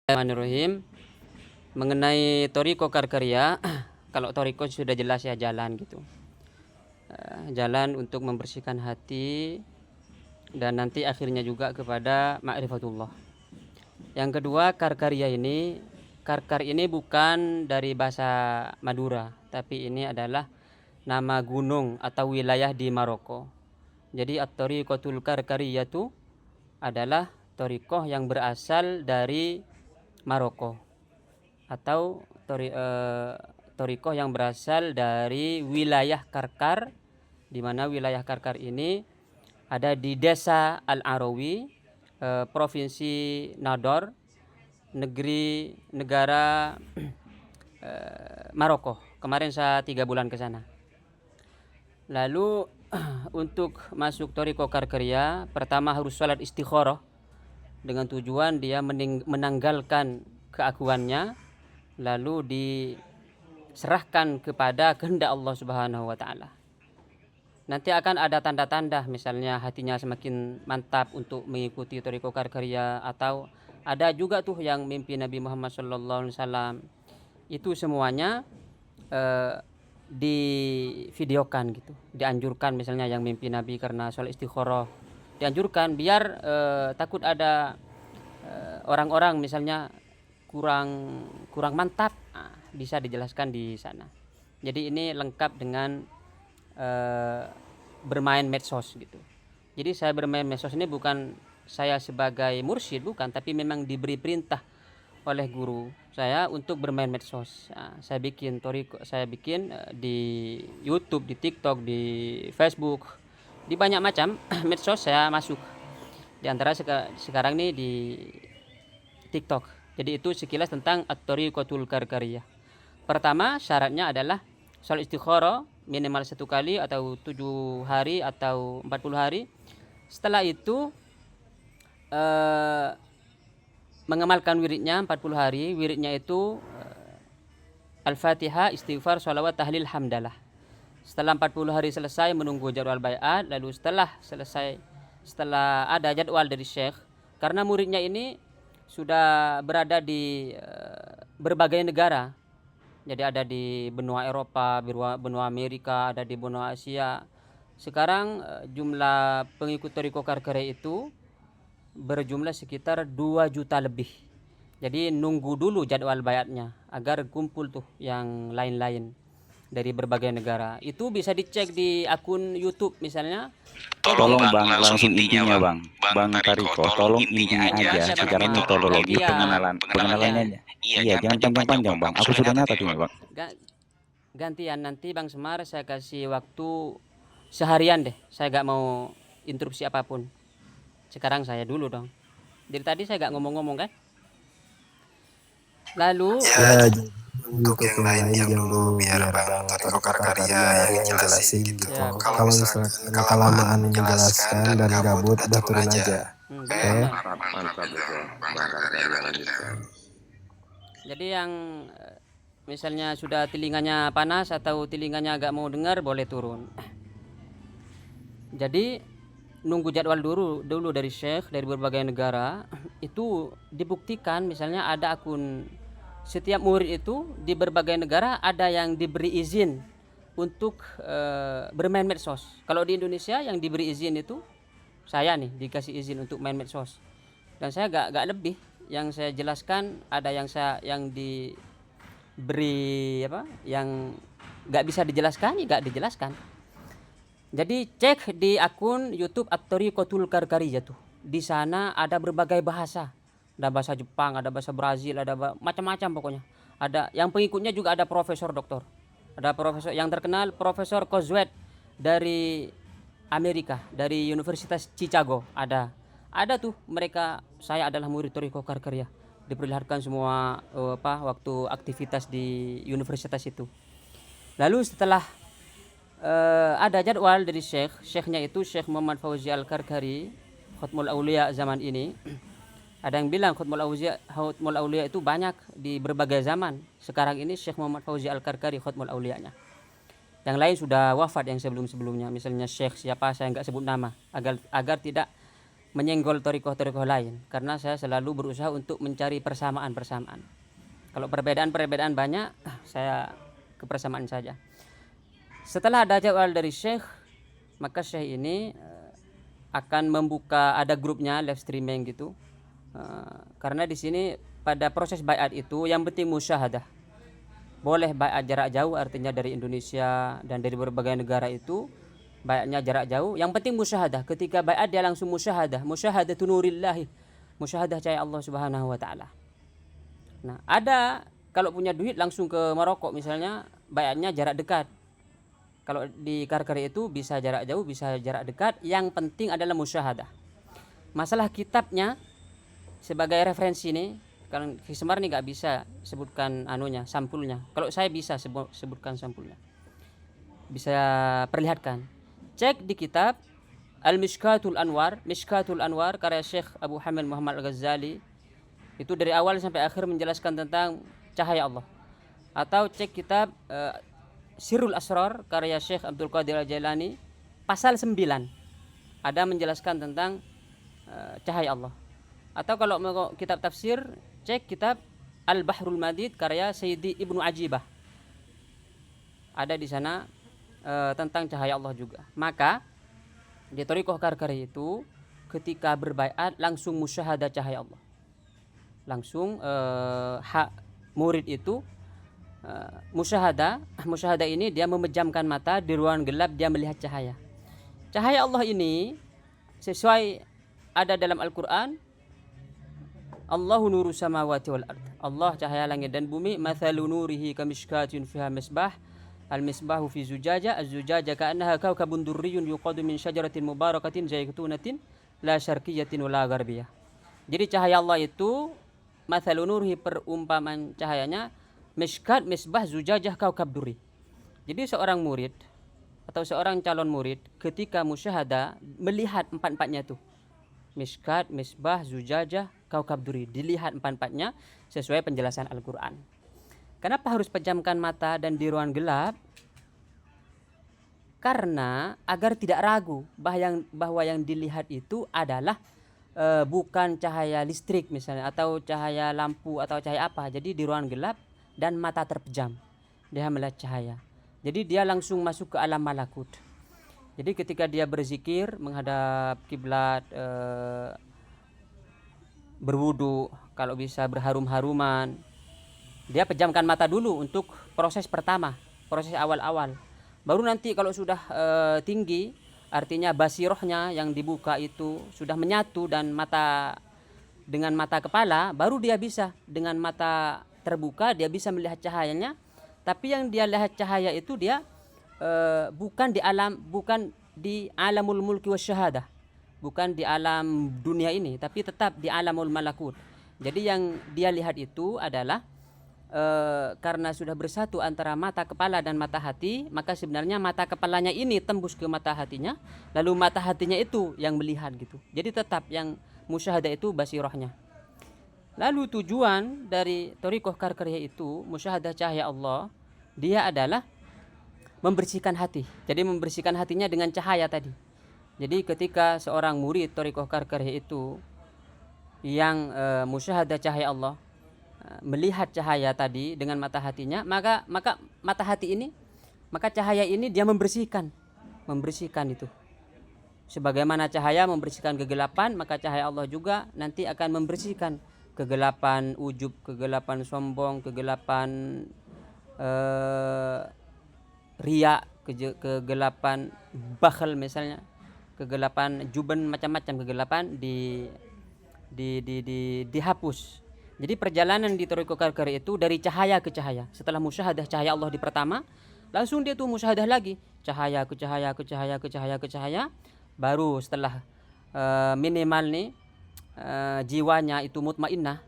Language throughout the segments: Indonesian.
Bismillahirrahmanirrahim. Mengenai Toriko Karkaria, kalau Toriko sudah jelas ya jalan gitu. Jalan untuk membersihkan hati dan nanti akhirnya juga kepada ma'rifatullah. Yang kedua, Karkaria ini, Karkar ini bukan dari bahasa Madura, tapi ini adalah nama gunung atau wilayah di Maroko. Jadi At-Tariqatul Karkariyatu adalah torikoh yang berasal dari Maroko atau torikoh yang berasal dari wilayah Karkar, di mana wilayah Karkar ini ada di desa Al-Arawi, provinsi Nador, negara Maroko. Kemarin saya 3 bulan ke sana. Lalu untuk masuk toriko Karkaria, pertama harus sholat istikharah dengan tujuan dia menanggalkan keakuannya, lalu diserahkan kepada kehendak Allah Subhanahu wa taala. Nanti akan ada tanda-tanda, misalnya hatinya semakin mantap untuk mengikuti toriko Karkaria, atau ada juga tuh yang mimpi Nabi Muhammad SAW. Itu semuanya divideokan gitu, dianjurkan. Misalnya yang mimpi Nabi karena sholat istikharah, dianjurkan biar takut ada orang-orang misalnya kurang mantap, bisa dijelaskan di sana. Jadi ini lengkap dengan bermain medsos gitu. Jadi saya bermain medsos ini bukan saya sebagai mursyid, bukan, tapi memang diberi perintah oleh guru saya untuk bermain medsos. Saya bikin di YouTube, di TikTok, di Facebook, di banyak macam medsos saya masuk. Di antara sekarang nih di TikTok. Jadi itu sekilas tentang At-Tariqatul Karkariyah. Pertama, syaratnya adalah sholat istikharah minimal 1 kali atau 7 hari atau 40 hari. Setelah itu mengamalkan wiridnya 40 hari. Wiridnya itu Al-Fatihah, istighfar, sholawat, tahlil, hamdalah. Setelah 40 hari selesai menunggu jadwal baiat. Lalu setelah ada jadwal dari syekh, karena muridnya ini sudah berada di berbagai negara. Jadi ada di benua Eropa, benua Amerika, ada di benua Asia. Sekarang jumlah pengikut Toriko Karkaria itu berjumlah sekitar 2 juta lebih. Jadi nunggu dulu jadwal baiatnya agar kumpul tuh yang lain-lain dari berbagai negara. Itu bisa dicek di akun YouTube misalnya. Tolong Bang, langsung intinya Bang. Bang Tariko, tolong intinya aja secara metodologi pengenalannya aja. Iya, jangan panjang-panjang Bang. Aku sudah nyatat ini Bang. Gantian nanti Bang Semar saya kasih waktu seharian deh. Saya gak mau interupsi apapun. Sekarang saya dulu dong. Dari tadi saya gak ngomong-ngomong kan. Lalu untuk yang lain dulu biar Bang Toriko Karkaria yang jelasin gitu. Kalau misalnya kelamaan menjelaskan dan gabut, udah turun aja. Oke. Jadi yang misalnya sudah telinganya panas atau telinganya agak mau dengar, boleh turun. Jadi nunggu jadwal dulu dari syekh dari berbagai negara. Itu dibuktikan, misalnya ada akun, setiap murid itu di berbagai negara ada yang diberi izin untuk bermain medsos. Kalau di Indonesia yang diberi izin itu saya nih, dikasih izin untuk main medsos. Dan saya gak lebih. Yang saya jelaskan ada yang diberi yang gak bisa dijelaskan, gak dijelaskan. Jadi cek di akun YouTube At-Tariqatul Karkariyah tuh. Di sana ada berbagai bahasa. Ada bahasa Jepang, ada bahasa Brazil, ada macam-macam pokoknya. Ada yang pengikutnya juga ada profesor doktor. Ada profesor yang terkenal, Profesor Kozwet dari Amerika, dari Universitas Chicago. Ada tuh mereka. Saya adalah murid Toriko Karkaria. Diperlihatkan semua waktu aktivitas di universitas itu. Lalu setelah ada jadwal dari syekhnya itu Syekh Muhammad Fauzi Al-Karkari, Khatmul Aulia zaman ini. Ada yang bilang Khatmul Aulia itu banyak di berbagai zaman. Sekarang ini Syekh Muhammad Fauzi Al-Karkari Khatmul Aulianya. Yang lain sudah wafat yang sebelum-sebelumnya. Misalnya Syekh siapa, saya enggak sebut nama agar tidak menyenggol torikoh-torikoh lain, karena saya selalu berusaha untuk mencari persamaan-persamaan. Kalau perbedaan-perbedaan banyak, saya ke persamaan saja. Setelah ada jadwal dari Syekh, maka Syekh ini akan membuka, ada grupnya live streaming gitu. Karena di sini pada proses baiat itu yang penting musyahadah. Boleh baiat jarak jauh, artinya dari Indonesia dan dari berbagai negara itu baiatnya jarak jauh. Yang penting musyahadah. Ketika baiat dia langsung musyahadah, musyahadatu nurillahi, musyahadah cahaya Allah Subhanahu wa taala. Nah, ada kalau punya duit langsung ke Maroko misalnya, baiatnya jarak dekat. Kalau di Karkari itu bisa jarak jauh, bisa jarak dekat, yang penting adalah musyahadah. Masalah kitabnya sebagai referensi nih, kalau Ki Semar nih nggak bisa sebutkan anunya, sampulnya. Kalau saya bisa sebutkan sampulnya, bisa perlihatkan. Cek di kitab Al-Mishkatul Anwar, Mishkatul Anwar karya Syekh Abu Hamid Muhammad Al-Ghazali. Itu dari awal sampai akhir menjelaskan tentang cahaya Allah. Atau cek kitab Sirrul Asrar karya Syekh Abdul Qadir Al-Jailani, pasal 9 ada menjelaskan tentang cahaya Allah. Atau kalau mau kitab tafsir, cek kitab Al-Bahrul Madid karya Sayyidi Ibnu Ajibah. Ada di sana tentang cahaya Allah juga. Maka di Thariqah Karkari itu ketika berbaiat langsung musyahadah cahaya Allah. Langsung murid itu musyahadah ini dia memejamkan mata, di ruang gelap dia melihat cahaya. Cahaya Allah ini sesuai ada dalam Al-Qur'an, Allahu nuru samawati wal ard. Allah cahaya langit dan bumi. Mathalu nurihi kamishkatin fiha misbah. Al-misbahu fi zujaja, az-zujaja ka'annaha kawkabun durriyun yuqadu min syajaratin mubarakatin zaitunatin la syarqiyatin wala gharbiyah. Jadi cahaya Allah itu mathalu nurihi, perumpamaan cahayanya, mishkat, misbah, zujajah, kaukab durri. Jadi seorang murid atau seorang calon murid ketika musyahadah melihat empat-empatnya itu, mishkat, misbah, zujajah, kaukab durri, dilihat empat-empatnya sesuai penjelasan Al-Quran. Kenapa harus pejamkan mata dan di ruang gelap? Karena agar tidak ragu bahwa yang dilihat itu adalah bukan cahaya listrik misalnya, atau cahaya lampu atau cahaya apa. Jadi di ruang gelap dan mata terpejam, dia melihat cahaya. Jadi dia langsung masuk ke alam malakut. Jadi ketika dia berzikir menghadap kiblat, berwudu, kalau bisa berharum-haruman, dia pejamkan mata dulu untuk proses pertama, proses awal-awal. Baru nanti kalau sudah tinggi, artinya basirohnya yang dibuka itu sudah menyatu dan mata dengan mata kepala, baru dia bisa dengan mata terbuka dia bisa melihat cahayanya. Tapi yang dia lihat cahaya itu dia bukan di alamul mulki wasyahadah, bukan di alam dunia ini, tapi tetap di alamul malakut. Jadi yang dia lihat itu adalah karena sudah bersatu antara mata kepala dan mata hati, maka sebenarnya mata kepalanya ini tembus ke mata hatinya, lalu mata hatinya itu yang melihat gitu. Jadi tetap yang musyahadah itu basirohnya. Lalu tujuan dari Thariqah Karkariyah itu musyahadah cahaya Allah, dia adalah membersihkan hati. Jadi membersihkan hatinya dengan cahaya tadi. Jadi ketika seorang murid Thariqah Karkariyah itu yang musyahadah cahaya Allah, melihat cahaya tadi dengan mata hatinya, maka mata hati ini, maka cahaya ini dia membersihkan itu. Sebagaimana cahaya membersihkan kegelapan, maka cahaya Allah juga nanti akan membersihkan kegelapan ujub, kegelapan sombong, kegelapan riya, kegelapan bakhil misalnya, kegelapan juban, macam-macam kegelapan dihapus. Jadi perjalanan di Thariqah Karkari itu dari cahaya ke cahaya. Setelah musyahadah cahaya Allah di pertama, langsung dia tuh musyahadah lagi, cahaya ke cahaya ke cahaya ke cahaya ke cahaya. Baru setelah minimal nih jiwanya itu mutmainnah.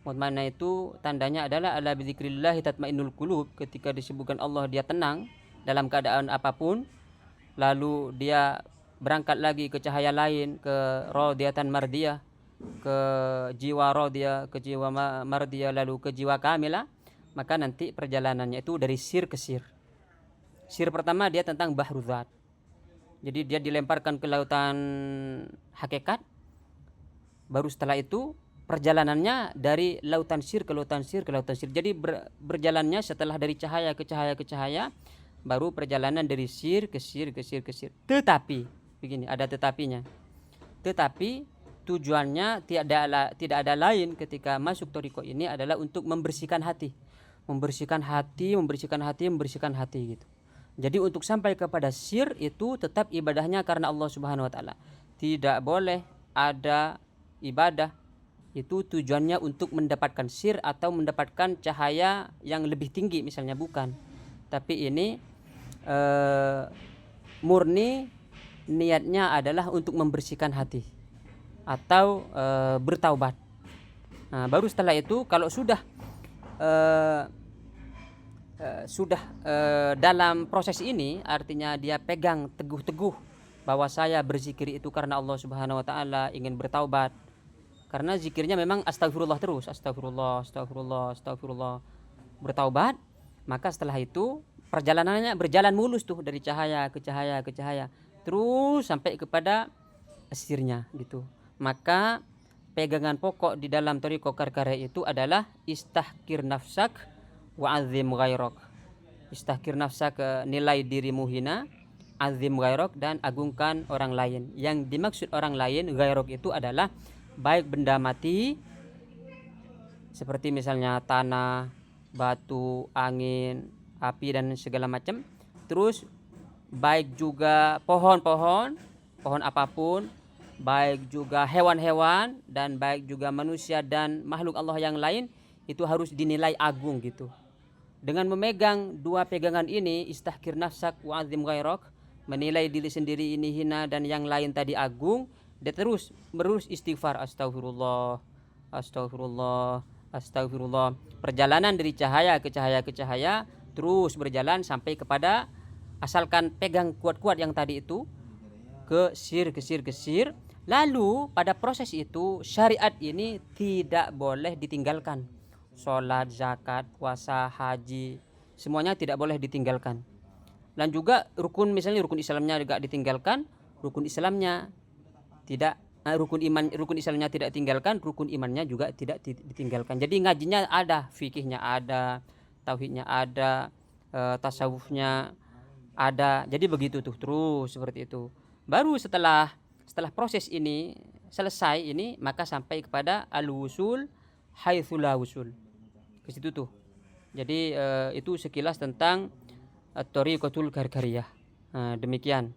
Mutmainnah itu tandanya adalah ala bidzikrillah tatmainnul qulub. Ketika disebutkan Allah dia tenang dalam keadaan apapun. Lalu dia berangkat lagi ke cahaya lain, ke radiyatan mardiyah, ke jiwa radiyah, ke jiwa mardiyah, lalu ke jiwa kamilah. Maka nanti perjalanannya itu dari sir ke sir. Sir pertama dia tentang bahruzat. Jadi dia dilemparkan ke lautan hakikat. Baru setelah itu perjalanannya dari lautan sir ke lautan sir ke lautan sir. Jadi berjalannya setelah dari cahaya ke cahaya ke cahaya, baru perjalanan dari sir ke sir ke sir ke sir. Tetapi begini, ada tetapinya. Tetapi tujuannya tidak ada lain ketika masuk toriko ini adalah untuk membersihkan hati, membersihkan hati, membersihkan hati, membersihkan hati gitu. Jadi untuk sampai kepada sir itu tetap ibadahnya karena Allah Subhanahu wa taala. Tidak boleh ada ibadah itu tujuannya untuk mendapatkan sir atau mendapatkan cahaya yang lebih tinggi misalnya, bukan. Tapi ini murni niatnya adalah untuk membersihkan hati atau bertaubat. Nah, baru setelah itu kalau sudah dalam proses ini, artinya dia pegang teguh-teguh bahwa saya berzikir itu karena Allah Subhanahu wa taala, ingin bertaubat. Karena zikirnya memang astagfirullah terus, astagfirullah, astagfirullah, astagfirullah, bertaubat. Maka setelah itu perjalanannya berjalan mulus tuh dari cahaya ke cahaya ke cahaya, terus sampai kepada sirnya gitu. Maka pegangan pokok di dalam thariqah karkariyah itu adalah istahkir nafsak wa azim ghairok. Istahkir nafsak, nilai dirimu hina, azim ghairok, dan agungkan orang lain. Yang dimaksud orang lain ghairok itu adalah baik benda mati seperti misalnya tanah, batu, angin, api dan segala macam. Terus baik juga pohon-pohon, pohon apapun, baik juga hewan-hewan, dan baik juga manusia dan makhluk Allah yang lain, itu harus dinilai agung gitu. Dengan memegang dua pegangan ini, istahkir nafsak wa azim ghairok, menilai diri sendiri ini hina dan yang lain tadi agung, dia terus istighfar, astagfirullah, astagfirullah, astagfirullah. Perjalanan dari cahaya ke cahaya ke cahaya terus berjalan sampai kepada, asalkan pegang kuat-kuat yang tadi itu, ke sir ke sir ke sir. Lalu pada proses itu syariat ini tidak boleh ditinggalkan. Sholat, zakat, puasa, haji, semuanya tidak boleh ditinggalkan. Dan juga rukun, misalnya rukun Islamnya juga ditinggalkan, rukun Islamnya tidak, rukun Islamnya tidak tinggalkan, rukun imannya juga tidak ditinggalkan. Jadi ngajinya ada, fikihnya ada, tauhidnya ada, tasawufnya ada. Jadi begitu tuh terus seperti itu. Baru setelah proses ini selesai ini, maka sampai kepada al-wusul haitsu la wusul. Ke situ tuh. Jadi itu sekilas tentang thariqatul karkariyah. Demikian.